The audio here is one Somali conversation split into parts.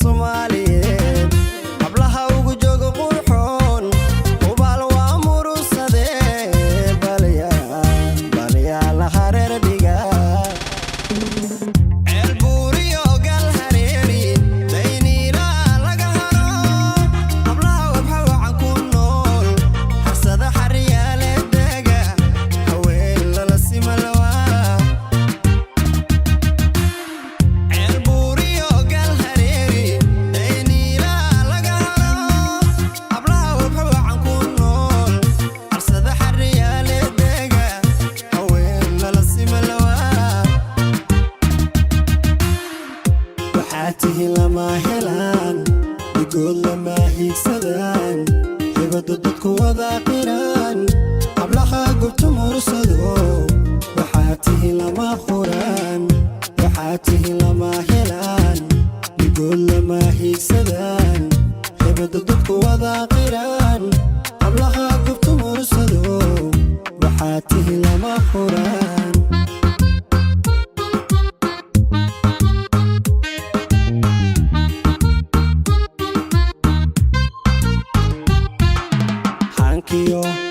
Soomaaliyeed hablaha ugu jooga qurxoon ubaal waa murusadee balya la hareer dhiga elbuuriyo gal hareeri daynila laga haro hablaha wabxa wacan ku nool harsada xariyaale dega haween lala simalawa lama helaan digood lama hiigsadaan hibada dadku wada qiraan hablaha gubta mursado waxaa tihi lama huraan waxaa tihi lama helaan digood lama hiigsadaan hibada dadku wada qiraan hablaha gubta mursado waxaa tihi lama huraan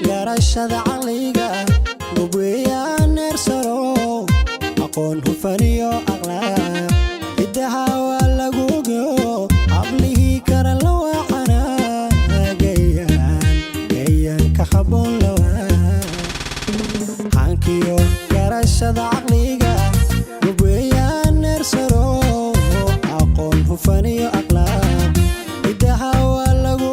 garashada caqliga gubweeyaan neersaro aqoon hufaniyo aqlaaq hiddaha waa lagu ogo hablihii kara la wacana gayaan ka haboon lawaa hankiyo garashada caqliga gubweeyaan neersaro aqoon hufaniyo aqlaaq hiddaha waa lagu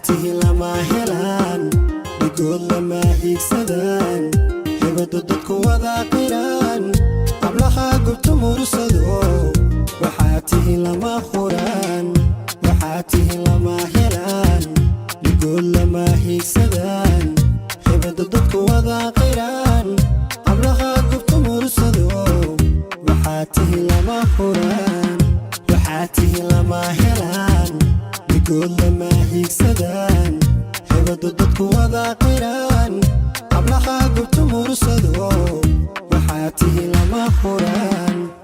tihi lama helaan digood lama hiigsadaan hibada dadku wada qiraan hablaha gubta mursado waxaa tihi lama huraan waxaa tihi lama helaan digood lama hiigsadaan hibada dadku wada qiraan hablaha gubta mursado waxaa tihi lama huraan waxaa tihi lama helaan digood lama hiigsadaan hibada dadku wada qiraan hablaha gubta mursado waxaa tihi lama huraan